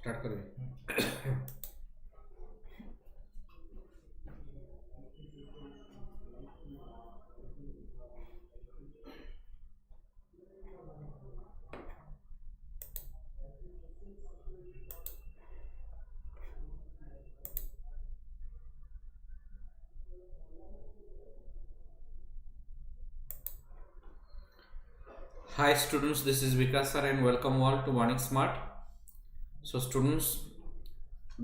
Start करें। Hi students, this is Vikas sir and welcome all to Vanik Smart. So students,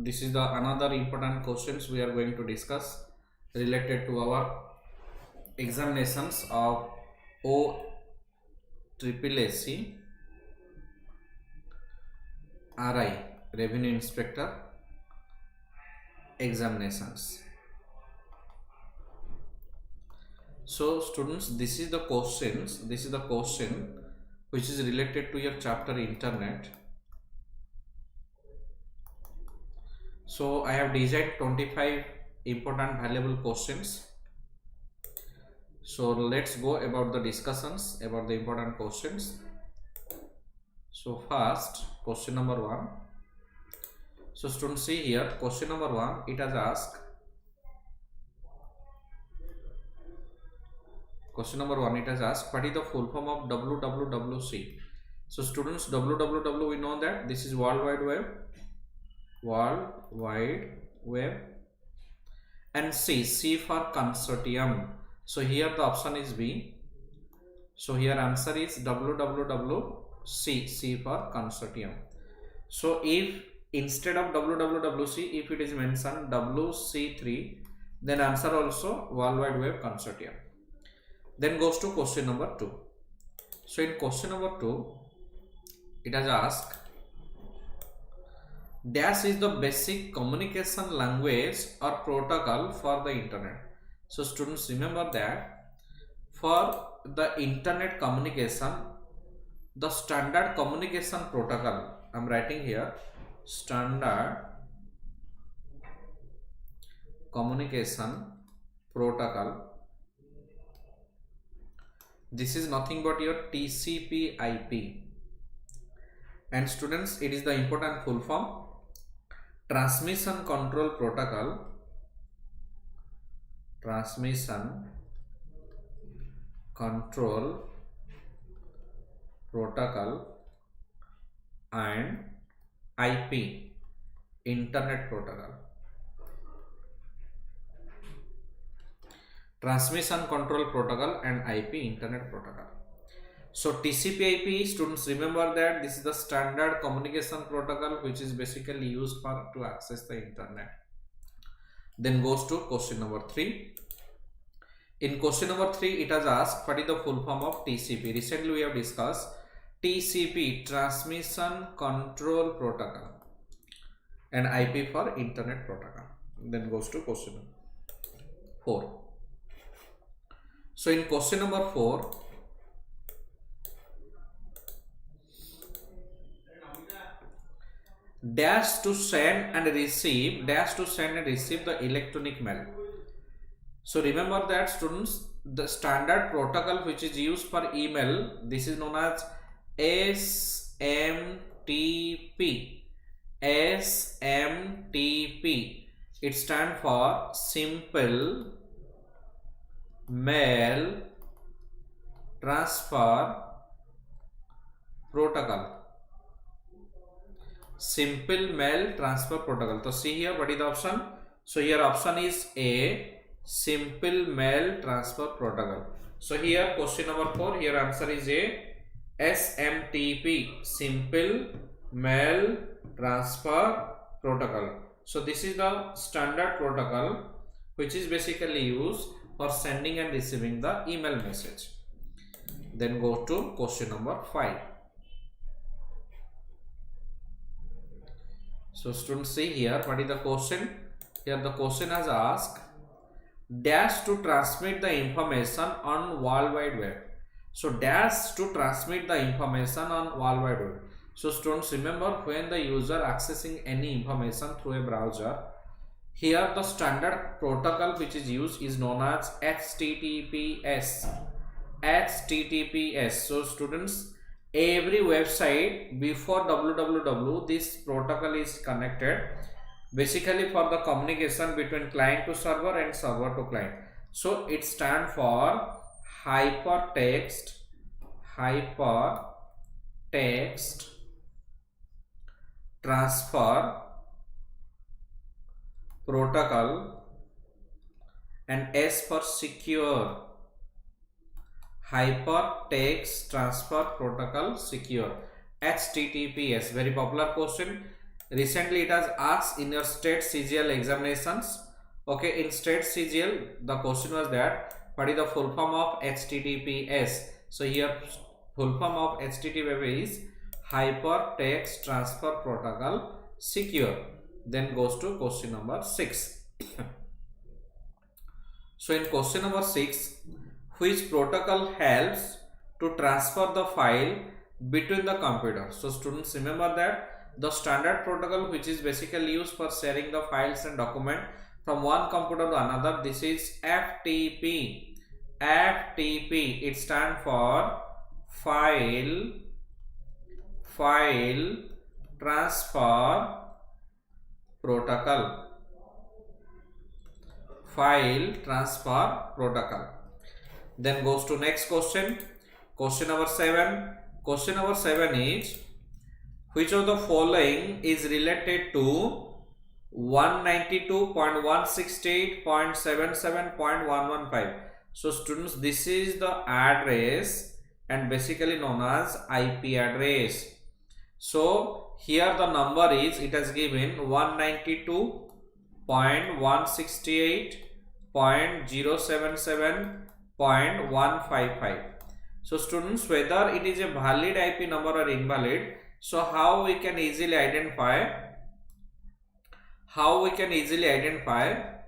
this is the another important questions we are going to discuss related to our examinations of OSSSC RI Revenue Inspector examinations. So students, this is the question which is related to your chapter internet. So I have designed 25 important valuable questions. So let's go about the discussions about the important questions. So first, question number 1. So students, see here, question number 1, it has asked, what is the full form of WWWC? So students, WWW, we know that this is World Wide Web, and C for consortium. So here the option is B. So here answer is WWWC, C for consortium. So if instead of WWWC, if it is mentioned WC3, then answer also World Wide Web Consortium. Then goes to question number 2. So in question number 2, it has asked, dash is the basic communication language or protocol for the internet. So students, remember that for the internet communication, the standard communication protocol, I am writing here, standard communication protocol, this is nothing but your TCP/IP. And students, it is the important full form, transmission control protocol, and IP, internet protocol. Transmission control protocol and IP, internet protocol. So TCP/IP, students, remember that this is the standard communication protocol which is basically used to access the internet. Then goes to question number 3. In question number 3, it has asked, what is the full form of TCP? Recently we have discussed TCP, transmission control protocol, and IP for internet protocol. Then goes to question number 4. So in question number 4, dash to send and receive the electronic mail. So remember that students, the standard protocol which is used for email, this is known as SMTP. It stands for Simple Mail Transfer Protocol. Simple Mail Transfer Protocol. So see here, what is the option? So here option is A, Simple Mail Transfer Protocol. So here question number 4, here answer is A, SMTP, Simple Mail Transfer Protocol. So this is the standard protocol which is basically used for sending and receiving the email message. Then go to question number 5. So students, see here, what is the question? Here the question has asked, dash to transmit the information on World Wide Web. So dash to transmit the information on World Wide Web. So students, remember, when the user accessing any information through a browser, here the standard protocol which is used is known as HTTPS. So students, every website before www, this protocol is connected basically for the communication between client to server and server to client. So it stands for hypertext transfer protocol, and S for secure, hypertext transfer protocol secure, HTTPS. Very popular question. Recently it has asked in your state CGL examinations. Okay, in state CGL the question was that what is the full form of HTTPS. So here full form of HTTP is hypertext transfer protocol secure. Then goes to question number 6. So in question number 6, which protocol helps to transfer the file between the computers? So students, remember that the standard protocol which is basically used for sharing the files and document from one computer to another, this is FTP. FTP, it stands for file transfer protocol. File transfer protocol. Then goes to next question. Question number 7. Question number 7 is, which of the following is related to 192.168.77.115? So students, this is the address and basically known as IP address. So here the number is, it has given 192.168.077.155. So students, whether it is a valid IP number or invalid, so how we can easily identify?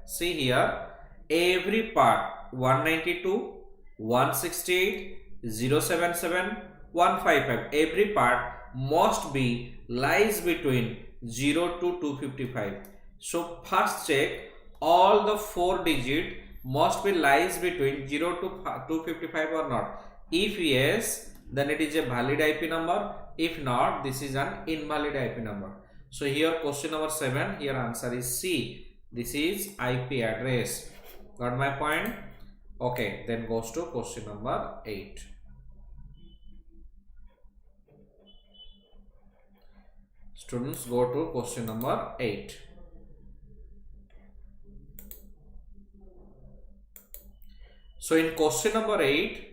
See here, every part 192, 168, 077, 155, every part must be lies between 0 to 255. So first check all the 4 digit must be lies between 0 to 255 or not. If yes, then it is a valid IP number. If not, this is an invalid IP number. So here question number 7, here answer is C. This is IP address. Got my point? Okay, then goes to question number 8. Students, go to question number 8. So in question number 8,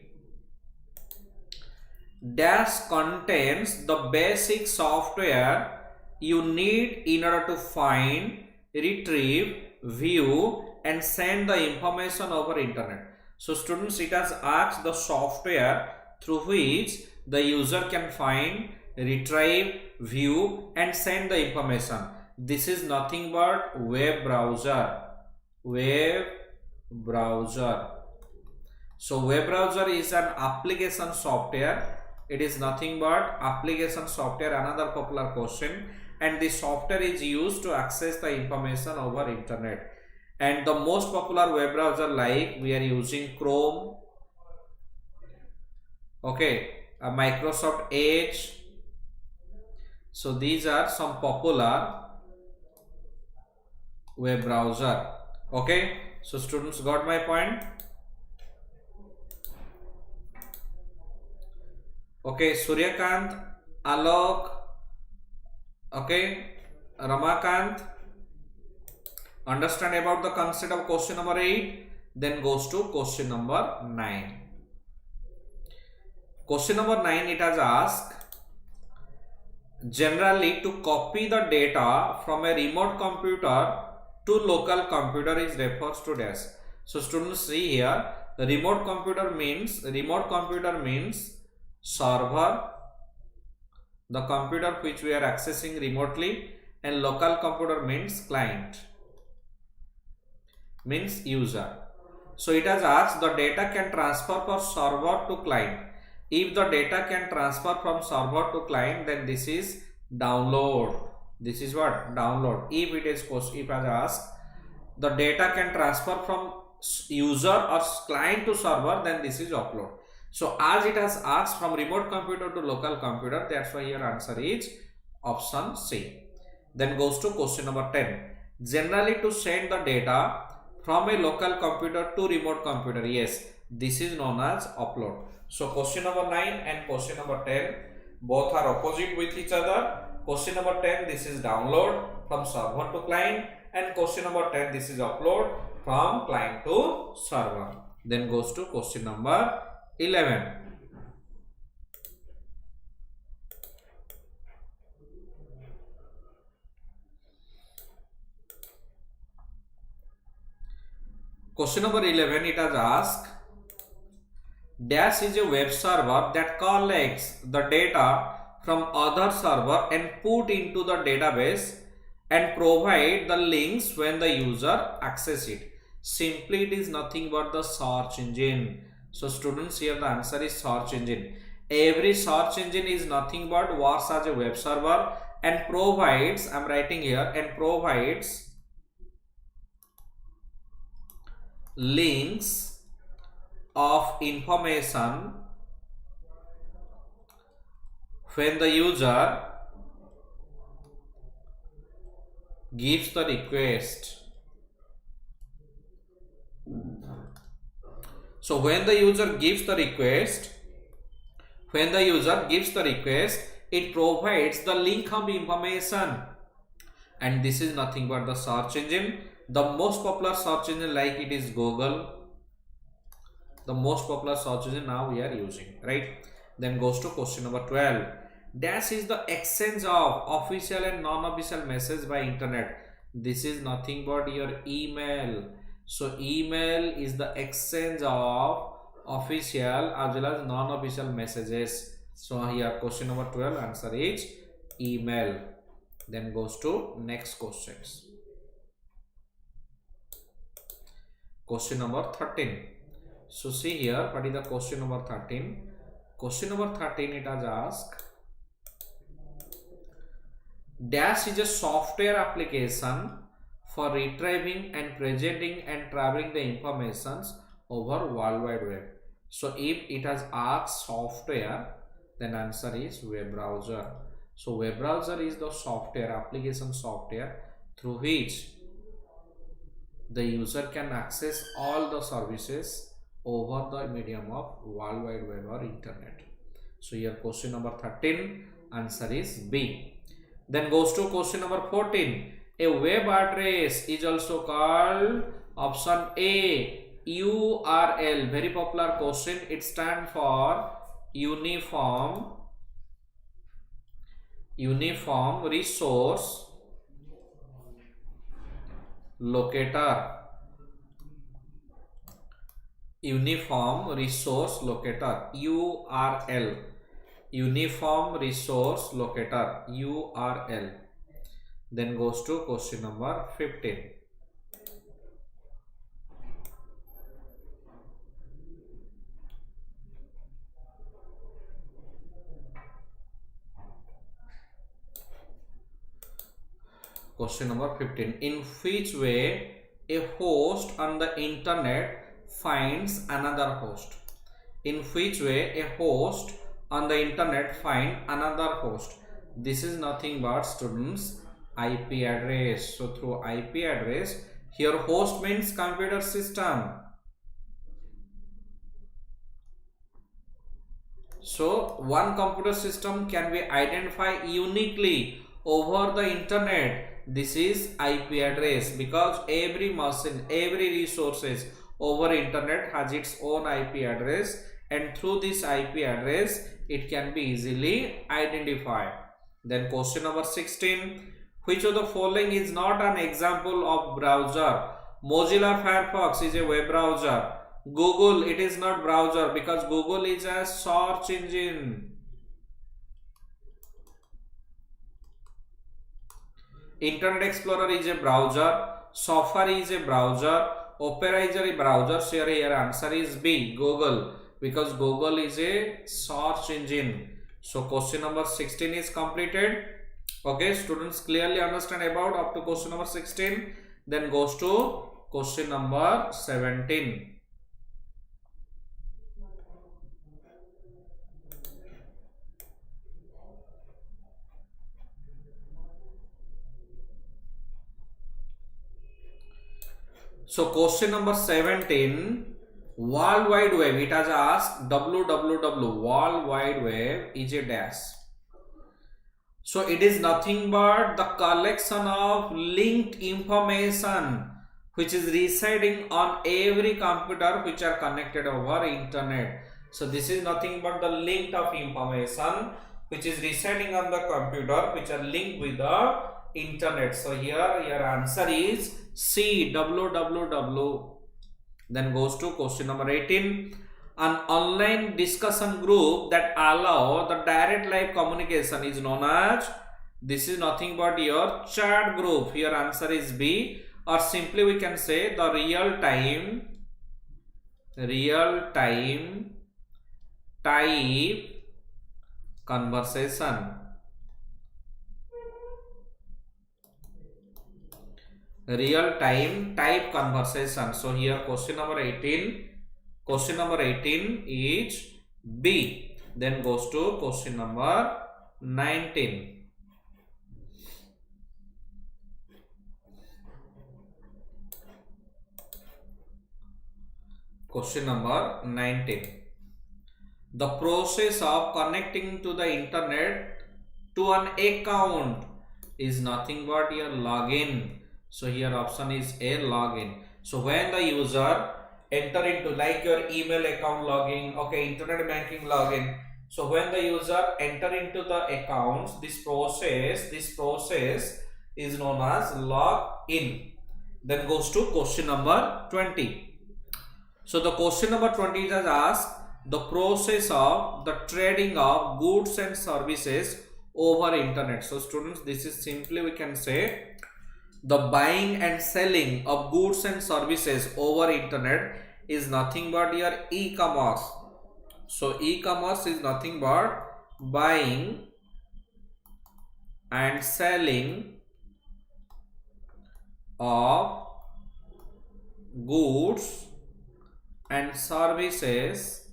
dash contains the basic software you need in order to find, retrieve, view and send the information over internet. So students, it has asked the software through which the user can find, retrieve, view and send the information. This is nothing but web browser. So web browser is an application software. It is nothing but application software, another popular question, and the software is used to access the information over internet. And the most popular web browser, like we are using Chrome, okay, Microsoft Edge. So these are some popular web browser. Okay, so students, got my point? Okay, Suryakant, Alok, okay, Ramakant, understand about the concept of question number 8. Then goes to question number 9. Question number 9, it has asked, generally to copy the data from a remote computer to local computer is refers to dash. So students, see here, remote computer means server, the computer which we are accessing remotely, and local computer means client, means user. So it has asked the data can transfer from server to client. If the data can transfer from server to client, then this is download. This is what? Download. If it is if has asked the data can transfer from user or client to server, then this is upload. So as it has asked from remote computer to local computer, that's why your answer is option C. Then goes to question number 10. Generally to send the data from a local computer to remote computer, yes, this is known as upload. So question number 9 and question number 10 both are opposite with each other. Question number 10, this is download from server to client, and question number 10, this is upload from client to server. Then goes to question number 11. Question number 11, it has asked, dash is a web server that collects the data from other server and put into the database and provide the links when the user access it. Simply it is nothing but the search engine. So students, here the answer is search engine. Every search engine is nothing but works as a web server and provides, I am writing here, and provides links of information when the user gives the request. So when the user gives the request, it provides the link of information, and this is nothing but the search engine. The most popular search engine, like it is Google, the most popular search engine now we are using, right? Then goes to question number 12. Dash is the exchange of official and non-official message by internet. This is nothing but your email. So email is the exchange of official as well as non-official messages. So here question number 12 answer is email. Then goes to next questions. Question number 13. So see here, what is the question number 13? Question number 13, it has asked, dash is a software application for retrieving and presenting and traveling the informations over World Wide Web. So if it has asked software, then answer is web browser. So web browser is the software, application software through which the user can access all the services over the medium of World Wide Web or internet. So here question number 13 answer is B. Then goes to question number 14. A web address is also called option A URL. Very popular question. It stands for Uniform Resource Locator. Uniform Resource Locator, URL. Uniform Resource Locator, URL. Then goes to question number 15. Question number 15. In which way a host on the internet finds another host? In which way a host on the internet find another host? This is nothing but students IP address. So through IP address, here host means computer system. So one computer system can be identified uniquely over the internet. This is IP address, because every machine, every resources over internet has its own IP address, and through this IP address it can be easily identified. Then question number 16. Which of the following is not an example of browser? Mozilla Firefox is a web browser. Google, it is not browser because Google is a search engine. Internet Explorer is a browser. Safari is a browser. Opera is a browser. So here answer is B, Google, because Google is a search engine. So question number 16 is completed. Okay, students clearly understand about up to question number 16. Then goes to question number 17. So question number 17, World Wide Web. It has asked www. World Wide Web is a dash. So it is nothing but the collection of linked information which is residing on every computer which are connected over internet. So this is nothing but the linked of information which is residing on the computer which are linked with the internet. So here your answer is C, www. Then goes to question number 18. An online discussion group that allow the direct live communication is known as, this is nothing but your chat group. Your answer is B, or simply we can say the real time type conversation. Real time type conversation. So here question number 18 is B. Then goes to question number 19. Question number 19. The process of connecting to the internet to an account is nothing but your login. So here option is A, login. So when the user enter into like your email account login, okay, internet banking login. So when the user enter into the accounts, this process is known as login. Then goes to question number 20. So the question number 20 is asked the process of the trading of goods and services over internet. So students, this is simply we can say the buying and selling of goods and services over internet is nothing but your e-commerce. So e-commerce is nothing but buying and selling of goods and services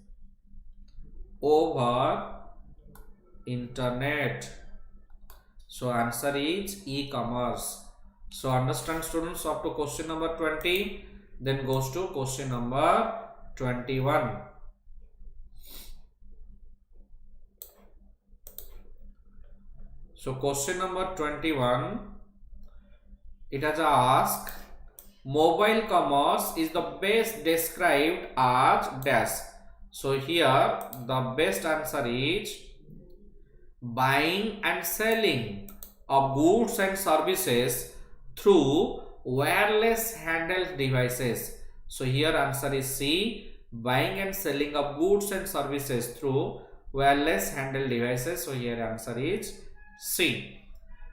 over internet. So answer is e-commerce. So understand students up to question number 20. Then goes to question number 21. So question number 21, it has asked mobile commerce is the best described as dash. So here the best answer is buying and selling of goods and services through wireless handheld devices. So here answer is C, buying and selling of goods and services through wireless handheld devices. So here answer is C.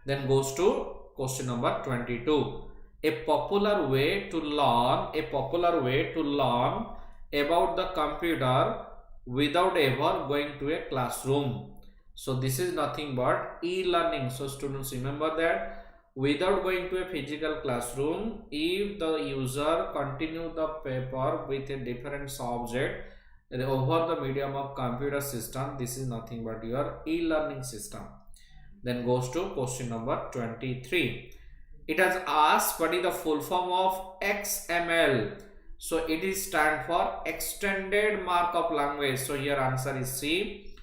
Then goes to question number 22. A popular way to learn about the computer without ever going to a classroom. So this is nothing but e-learning. So students, remember that without going to a physical classroom, if the user continue the paper with a different subject over the medium of computer system, this is nothing but your e-learning system. Then goes to question number 23. It has asked what is the full form of XML. So it is stand for extended markup language. So here answer is C,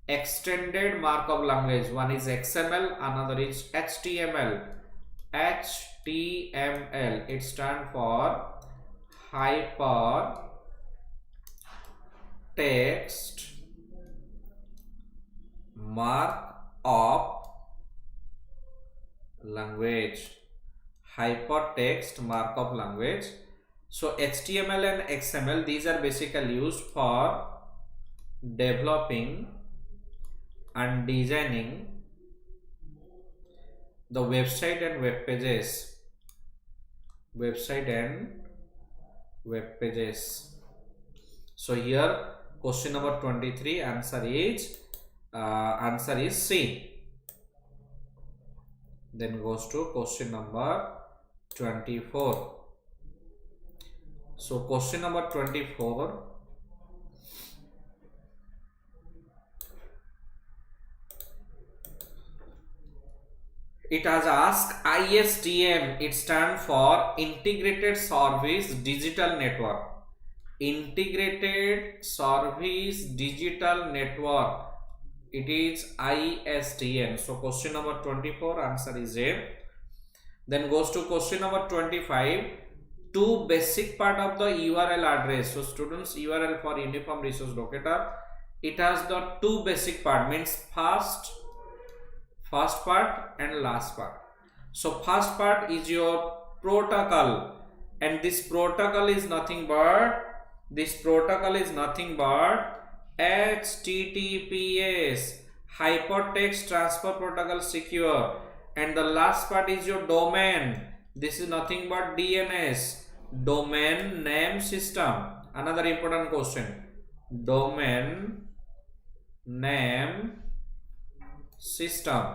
extended markup language. One is XML, another is HTML. HTML, it stand for hypertext markup language. Hypertext markup language. So HTML and XML, these are basically used for developing and designing the website and web pages. So here question number 23 answer is C. Then goes to question number 24. So question number 24, it has asked ISDN. It stands for Integrated Service Digital Network. Integrated Service Digital Network. It is ISDN. So question number 24 answer is A. Then goes to question number 25. Two basic part of the URL address. So students, URL for Uniform Resource Locator, it has the two basic part, means first part and last part. So first part is your protocol, and this protocol is nothing but HTTPS, Hypertext Transfer Protocol Secure. And the last part is your domain. This is nothing but DNS, Domain Name System. Another important question, Domain Name System.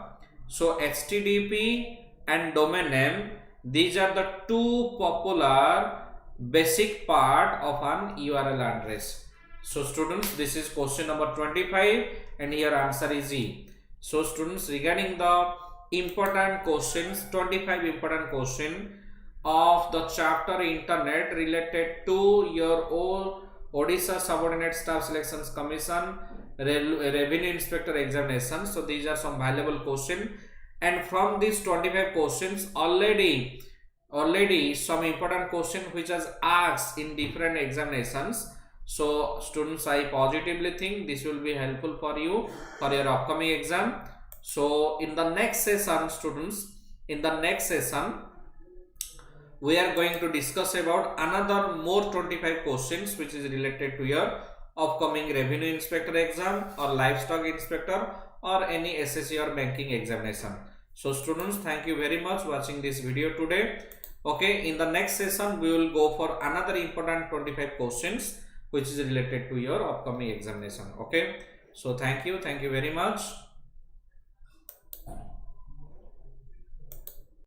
So HTTP and domain name, these are the two popular basic part of an URL address. So students, this is question number 25 and here answer is E. So students, regarding the important questions, 25 important question of the chapter Internet related to your own Odisha Subordinate Staff Selections Commission Revenue Inspector Examination. So these are some valuable questions, and from these 25 questions already some important question which was asked in different examinations. So students, I positively think this will be helpful for you for your upcoming exam. So in the next session, students, in the next session we are going to discuss about another more 25 questions which is related to your upcoming revenue inspector exam or livestock inspector or any SSC or banking examination. So students, thank you very much watching this video today. Okay, in the next session we will go for another important 25 questions which is related to your upcoming examination. Okay, so thank you very much.